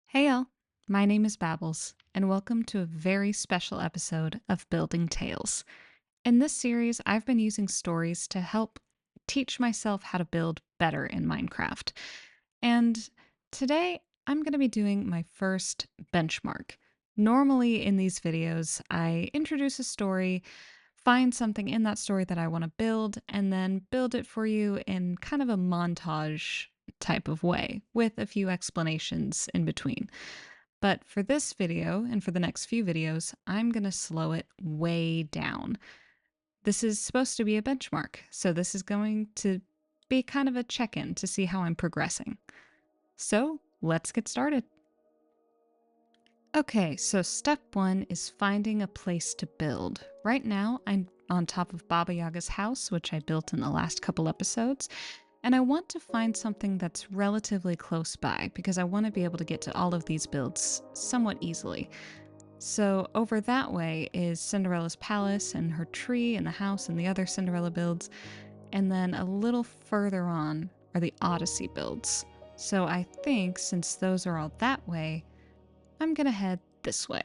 Hey y'all, my name is Babbles, and welcome to a very special episode of Building Tales. In this series, I've been using stories to help teach myself how to build better in Minecraft. And today, I'm going to be doing my first benchmark. Normally, in these videos, I introduce a story, find something in that story that I want to build, and then build it for you in kind of a montage type of way with a few explanations in between. But for this video and for the next few videos, I'm going to slow it way down. This is supposed to be a benchmark, so this is going to be kind of a check in to see how I'm progressing. So let's get started. Okay, so step one is finding a place to build. Right now, I'm on top of Baba Yaga's house, which I built in the last couple episodes, and I want to find something that's relatively close by because I want to be able to get to all of these builds somewhat easily. So over that way is Cinderella's palace and her tree and the house and the other Cinderella builds. And then a little further on are the Odyssey builds. So I think since those are all that way, I'm gonna head this way.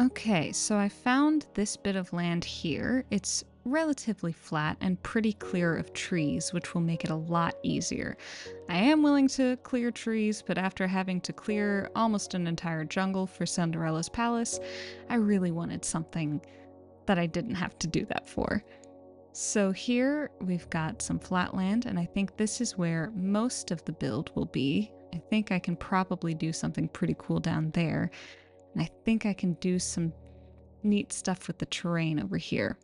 Okay, so I found this bit of land here. It's relatively flat and pretty clear of trees, which will make it a lot easier. I am willing to clear trees, but after having to clear almost an entire jungle for Cinderella's palace, I really wanted something that I didn't have to do that for. So here we've got some flat land, and I think this is where most of the build will be. I think I can probably do something pretty cool down there. And I think I can do some neat stuff with the terrain over here.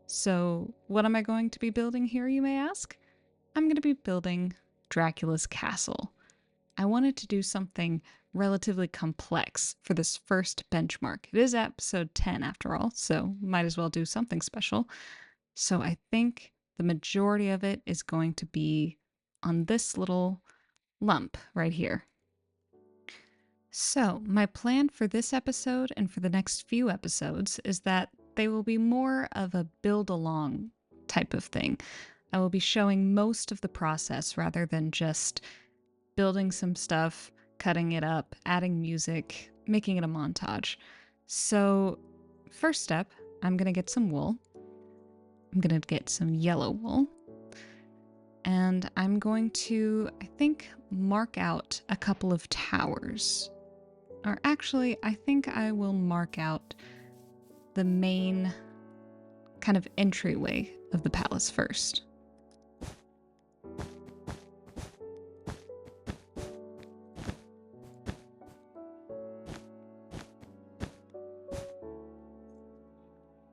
So, what am I going to be building here, you may ask? I'm going to be building Dracula's castle. I wanted to do something relatively complex for this first benchmark. It is episode 10 after all, so might as well do something special. So, I think the majority of it is going to be on this little lump right here. So, my plan for this episode and for the next few episodes is that they will be more of a build along type of thing. I will be showing most of the process rather than just building some stuff, cutting it up, adding music, making it a montage. So, first step, I'm going to get some wool. I'm going to get some yellow wool. And I'm going to, I think, mark out a couple of towers. Or actually, I think I will mark out the main kind of entryway of the palace first.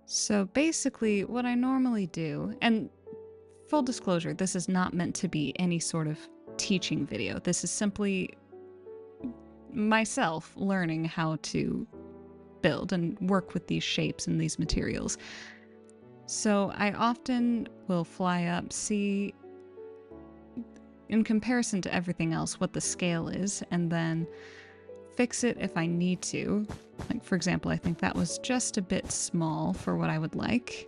So basically, what I normally do, and full disclosure, this is not meant to be any sort of teaching video. This is simply myself learning how to build and work with these shapes and these materials. So I often will fly up, see in comparison to everything else what the scale is, and then fix it if I need to. Like, for example, I think that was just a bit small for what I would like.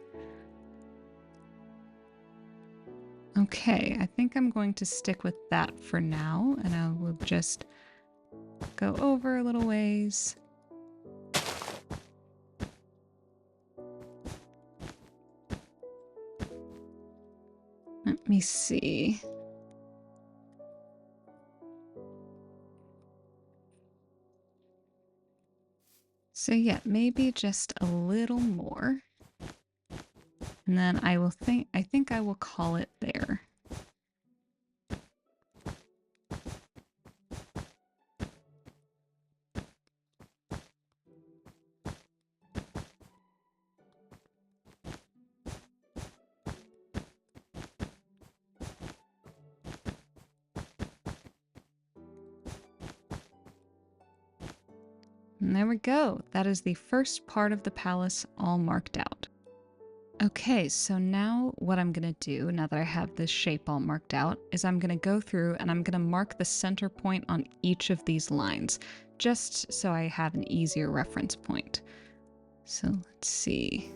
Okay, I think I'm going to stick with that for now, and I will just go over a little ways. Let me see. So yeah, maybe just a little more. And then I think I will call it there. And there we go. That is the first part of the palace all marked out. Okay, so now what I'm going to do, now that I have this shape all marked out, is I'm going to go through and I'm going to mark the center point on each of these lines, just so I have an easier reference point. So let's see.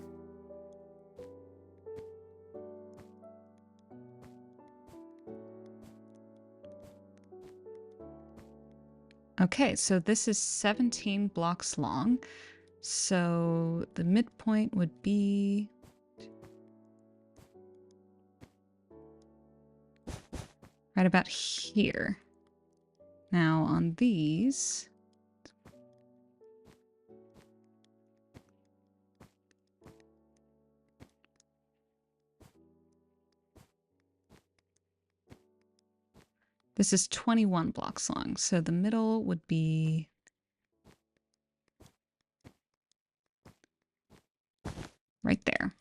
Okay, so this is 17 blocks long. So the midpoint would be right about here. Now on these, this is 21 blocks long. So the middle would be right there.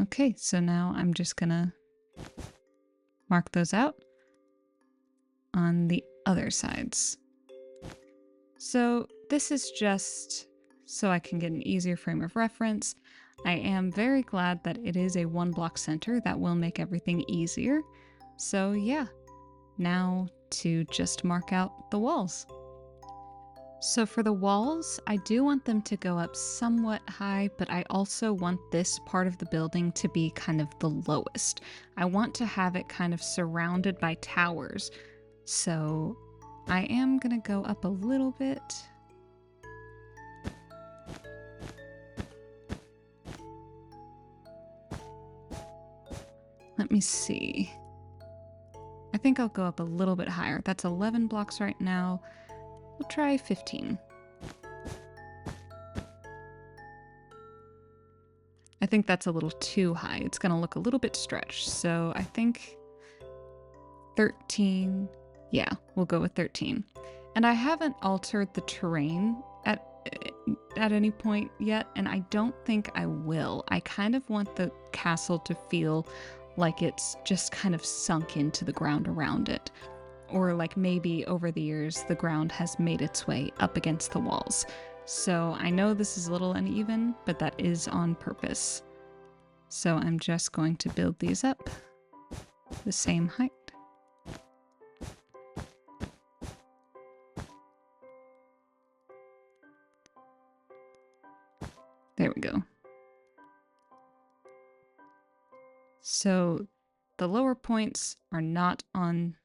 Okay, so now I'm just gonna mark those out on the other sides. So this is just so I can get an easier frame of reference. I am very glad that it is a 1 block center. That will make everything easier. So yeah, now to just mark out the walls. So for the walls, I do want them to go up somewhat high, but I also want this part of the building to be kind of the lowest. I want to have it kind of surrounded by towers. So I am going to go up a little bit. Let me see. I think I'll go up a little bit higher. That's 11 blocks right now. We'll try 15. I think that's a little too high. It's going to look a little bit stretched. So I think 13. Yeah, we'll go with 13. And I haven't altered the terrain at any point yet, and I don't think I will. I kind of want the castle to feel like it's just kind of sunk into the ground around it. Or like maybe over the years the ground has made its way up against the walls. So I know this is a little uneven, but that is on purpose. So I'm just going to build these up the same height. There we go. So the lower points are not on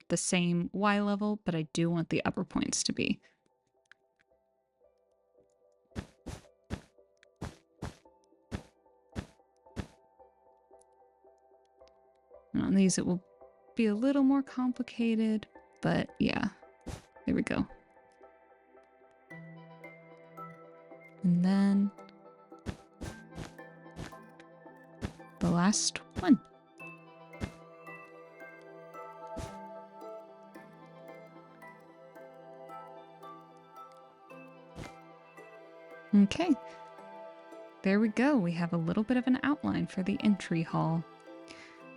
the same Y level, but I do want the upper points to be. And on these it will be a little more complicated, but yeah, there we go. And then the last one. Okay, there we go. We have a little bit of an outline for the entry hall.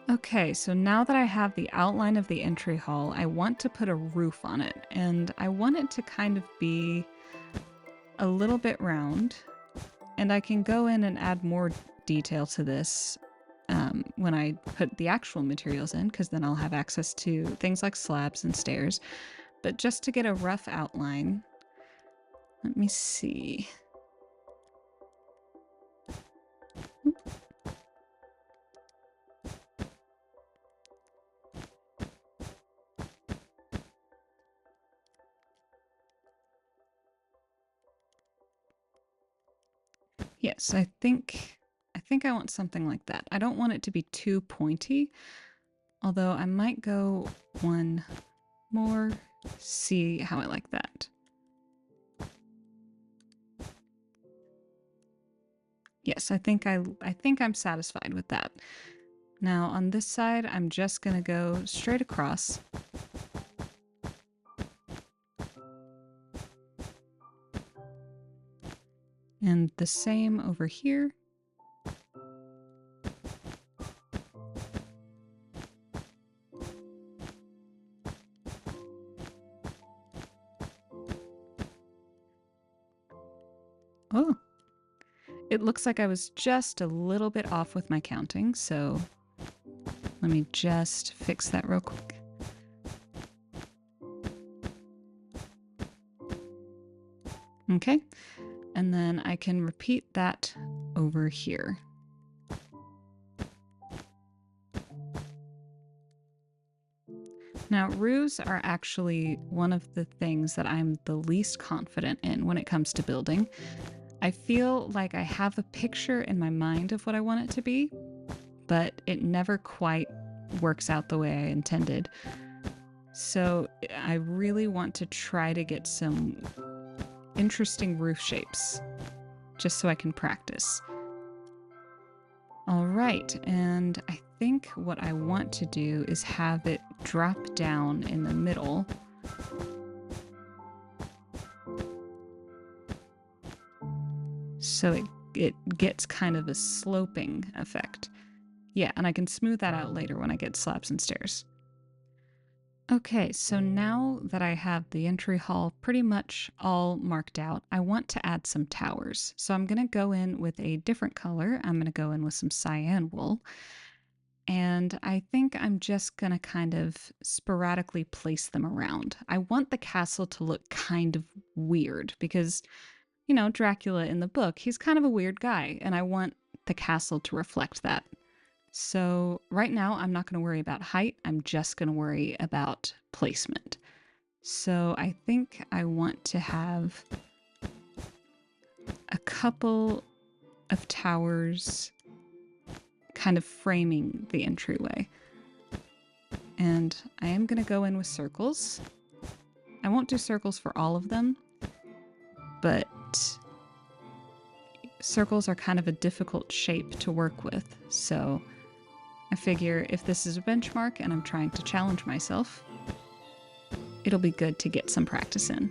Okay, so now that I have the outline of the entry hall, I want to put a roof on it, and I want it to kind of be a little bit round, and I can go in and add more detail to this when I put the actual materials in, because then I'll have access to things like slabs and stairs. But just to get a rough outline, let me see. Yes, I think I want something like that. I don't want it to be too pointy, although I might go one more, see how I like that. Yes, I think I'm satisfied with that. Now on this side, I'm just gonna go straight across. And the same over here. Oh, it looks like I was just a little bit off with my counting, so let me just fix that real quick. Okay, and then I can repeat that over here. Now, roofs are actually one of the things that I'm the least confident in when it comes to building. I feel like I have a picture in my mind of what I want it to be, but it never quite works out the way I intended. So I really want to try to get some interesting roof shapes, just so I can practice. All right, and I think what I want to do is have it drop down in the middle. So it gets kind of a sloping effect. Yeah, and I can smooth that out later when I get slabs and stairs. Okay, so now that I have the entry hall pretty much all marked out, I want to add some towers. So I'm going to go in with a different color. I'm going to go in with some cyan wool. And I think I'm just going to kind of sporadically place them around. I want the castle to look kind of weird because, you know, Dracula in the book, he's kind of a weird guy, and I want the castle to reflect that. So right now, I'm not going to worry about height. I'm just going to worry about placement. So I think I want to have a couple of towers kind of framing the entryway. And I am going to go in with circles. I won't do circles for all of them, but circles are kind of a difficult shape to work with. So I figure if this is a benchmark and I'm trying to challenge myself, it'll be good to get some practice in.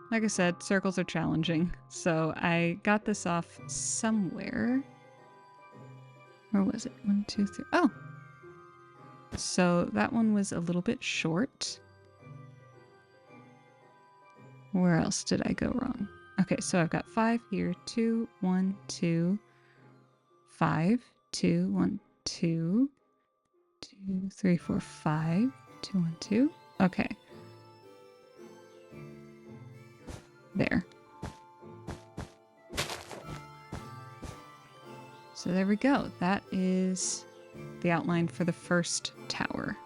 Like I said, circles are challenging, so I got this off somewhere. Where was it? 1, 2, 3. Oh! So that one was a little bit short. Where else did I go wrong? Okay, so I've got 5 here. 2, 1, 2, 5, 2, 1, 2, 2, 3, 4, 5, 2, 1, 2. Okay. There. So there we go. That is the outline for the first tower.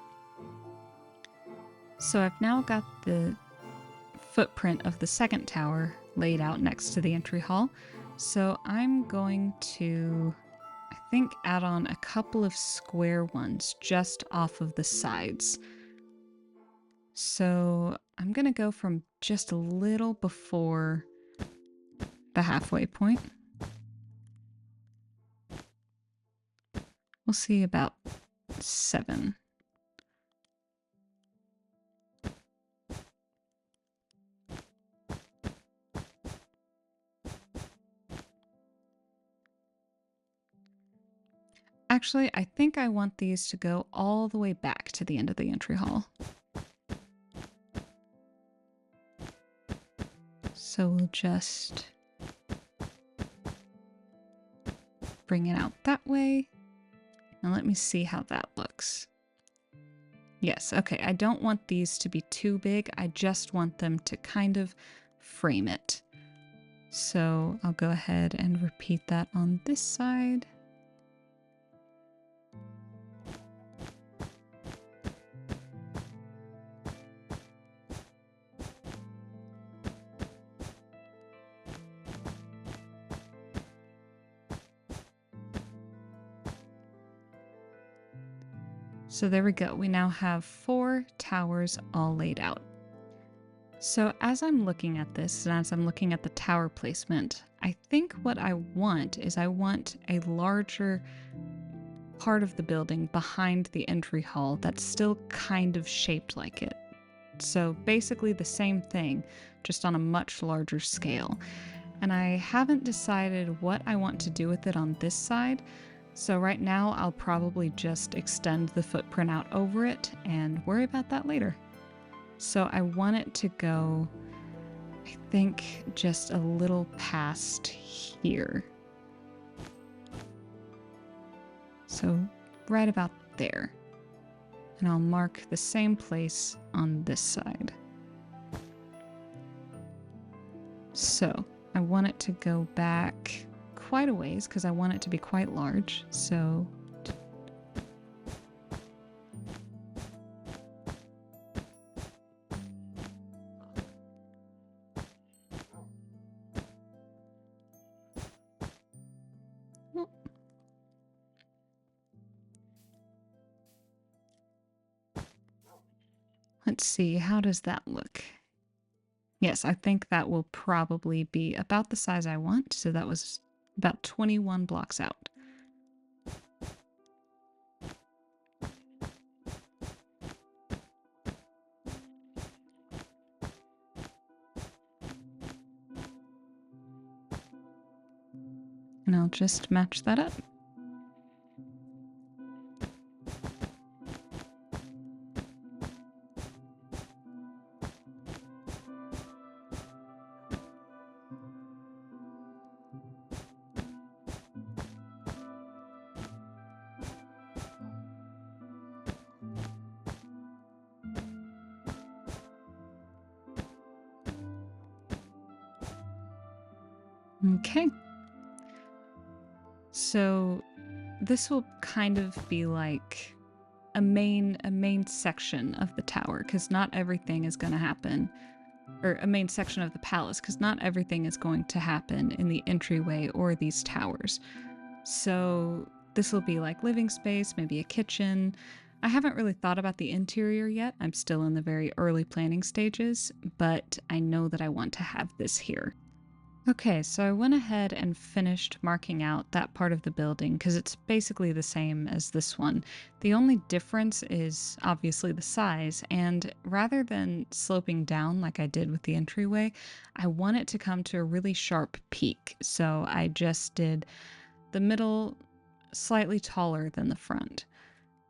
So I've now got the footprint of the second tower laid out next to the entry hall. So I'm going to, I think, add on a couple of square ones just off of the sides. So I'm going to go from just a little before the halfway point. We'll see about 7. Actually, I think I want these to go all the way back to the end of the entry hall. So we'll just bring it out that way. And let me see how that looks. Yes, okay, I don't want these to be too big. I just want them to kind of frame it. So I'll go ahead and repeat that on this side. So there we go. We now have 4 towers all laid out. So as I'm looking at this, and as I'm looking at the tower placement, I think what I want is I want a larger part of the building behind the entry hall that's still kind of shaped like it. So basically the same thing, just on a much larger scale. And I haven't decided what I want to do with it on this side. So right now I'll probably just extend the footprint out over it and worry about that later. So I want it to go, I think, just a little past here. So right about there. And I'll mark the same place on this side. So I want it to go back quite a ways because I want it to be quite large. So let's see, how does that look? Yes, I think that will probably be about the size I want. So that was about 21 blocks out. And I'll just match that up. Okay. So this will kind of be like a main section of the tower, because not everything is going to happen, or a main section of the palace, because not everything is going to happen in the entryway or these towers. So this will be like living space, maybe a kitchen. I haven't really thought about the interior yet. I'm still in the very early planning stages, but I know that I want to have this here. Okay, so I went ahead and finished marking out that part of the building because it's basically the same as this one. The only difference is obviously the size, and rather than sloping down like I did with the entryway, I want it to come to a really sharp peak. So I just did the middle slightly taller than the front.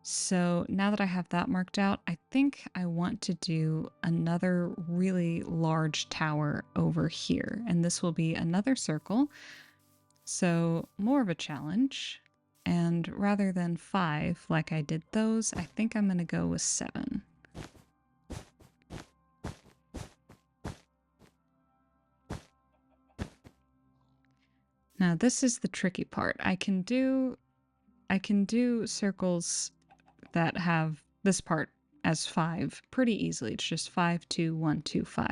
So now that I have that marked out, I think I want to do another really large tower over here. And this will be another circle. So more of a challenge. And rather than 5, like I did those, I think I'm going to go with 7. Now this is the tricky part. I can do circles that have this part as 5 pretty easily. It's just 5, 2, 1, 2, 5.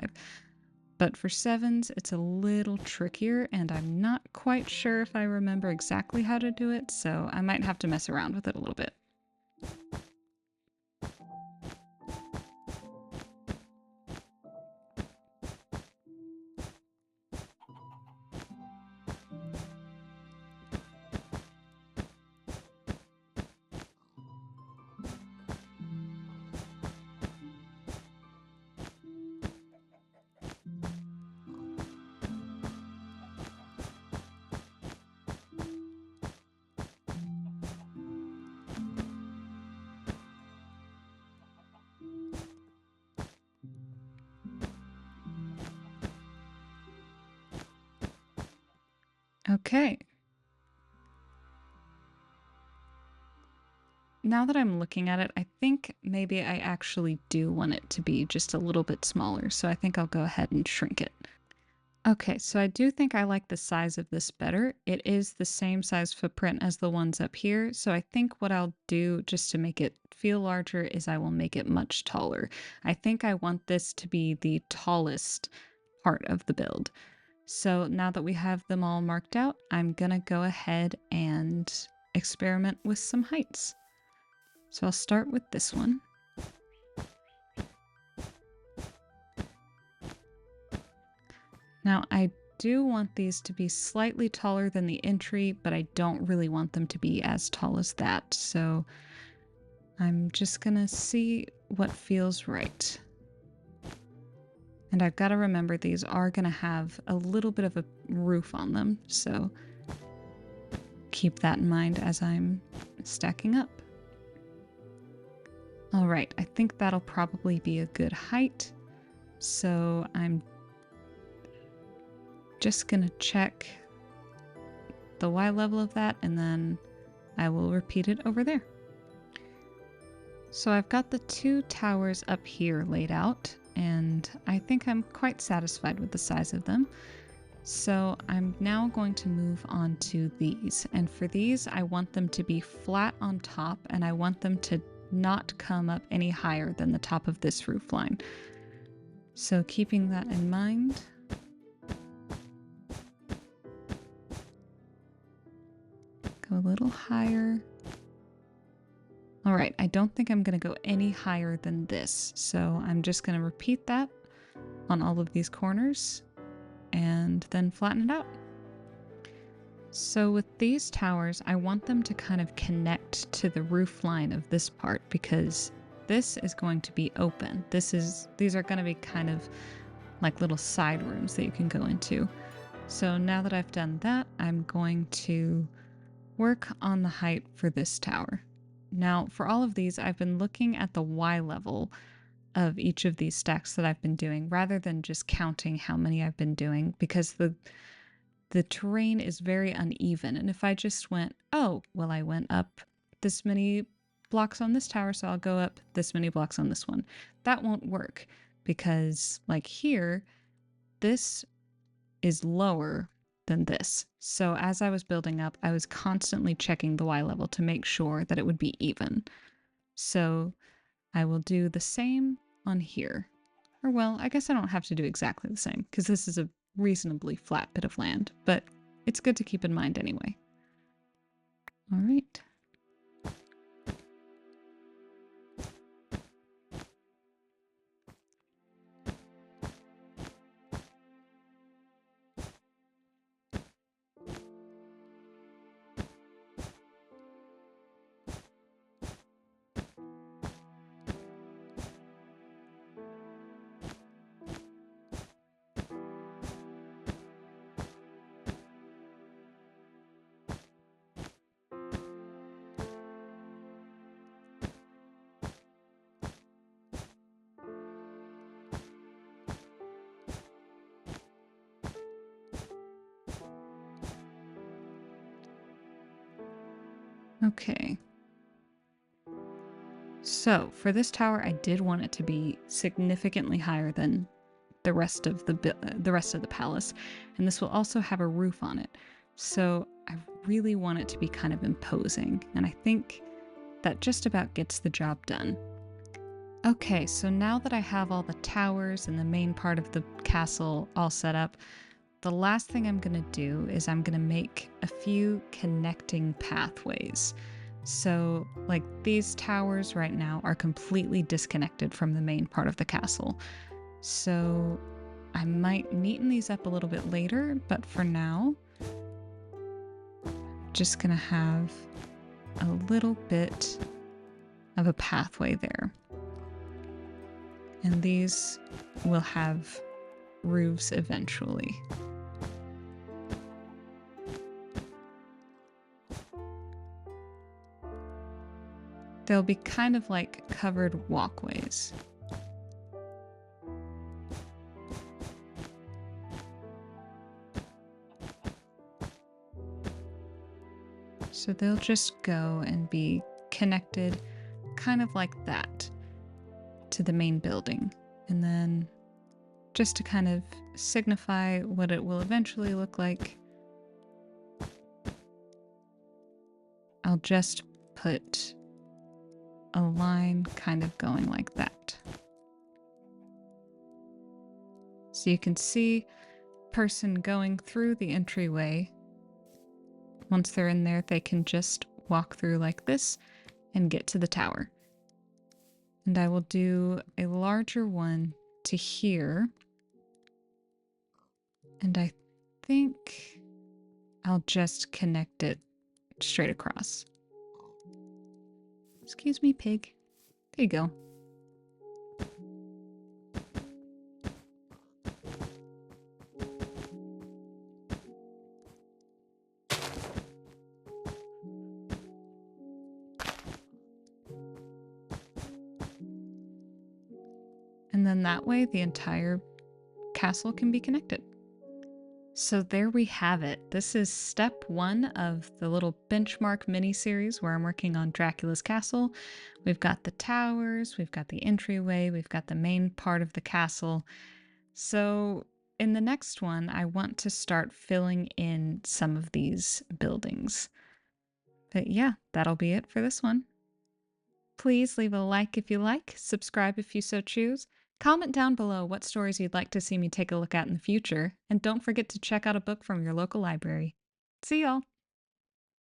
But for 7s, it's a little trickier, and I'm not quite sure if I remember exactly how to do it, so I might have to mess around with it a little bit. Okay. Now that I'm looking at it, I think maybe I actually do want it to be just a little bit smaller, so I think I'll go ahead and shrink it. Okay, so I do think I like the size of this better. It is the same size footprint as the ones up here, so I think what I'll do just to make it feel larger is I will make it much taller. I think I want this to be the tallest part of the build. So now that we have them all marked out, I'm gonna go ahead and experiment with some heights. So I'll start with this one. Now I do want these to be slightly taller than the entry, but I don't really want them to be as tall as that. So I'm just gonna see what feels right. And I've got to remember these are going to have a little bit of a roof on them, so keep that in mind as I'm stacking up. All right, I think that'll probably be a good height. So I'm just going to check the Y level of that, and then I will repeat it over there. So I've got the 2 towers up here laid out, and I think I'm quite satisfied with the size of them. So I'm now going to move on to these. And for these, I want them to be flat on top, and I want them to not come up any higher than the top of this roof line. So keeping that in mind, go a little higher. All right, I don't think I'm going to go any higher than this. So I'm just going to repeat that on all of these corners and then flatten it out. So with these towers, I want them to kind of connect to the roof line of this part because this is going to be open. These are going to be kind of like little side rooms that you can go into. So now that I've done that, I'm going to work on the height for this tower. Now, for all of these, I've been looking at the Y level of each of these stacks that I've been doing rather than just counting how many I've been doing because the terrain is very uneven. And if I just went, oh, well, I went up this many blocks on this tower, so I'll go up this many blocks on this one. That won't work because like here, this is lower than this. So as I was building up, I was constantly checking the Y level to make sure that it would be even. So I will do the same on here. Or well, I guess I don't have to do exactly the same because this is a reasonably flat bit of land, but it's good to keep in mind anyway. All right. Okay. So for this tower, I did want it to be significantly higher than the rest of the palace, and this will also have a roof on it. So I really want it to be kind of imposing, and I think that just about gets the job done. Okay, so now that I have all the towers and the main part of the castle all set up, the last thing I'm going to do is I'm going to make a few connecting pathways. So, like these towers right now are completely disconnected from the main part of the castle. So, I might neaten these up a little bit later, but for now, just going to have a little bit of a pathway there. And these will have roofs eventually. They'll be kind of like covered walkways. So they'll just go and be connected kind of like that to the main building. And then just to kind of signify what it will eventually look like, I'll just put a line kind of going like that. So you can see person going through the entryway. Once they're in there, they can just walk through like this and get to the tower. And I will do a larger one to here. And I think I'll just connect it straight across. Excuse me, pig. There you go. And then that way the entire castle can be connected. So there we have it. This is step 1 of the little benchmark mini-series where I'm working on Dracula's castle. We've got the towers, we've got the entryway, we've got the main part of the castle. So in the next one, I want to start filling in some of these buildings. But yeah, that'll be it for this one. Please leave a like if you like, subscribe if you so choose. Comment down below what stories you'd like to see me take a look at in the future, and don't forget to check out a book from your local library. See y'all!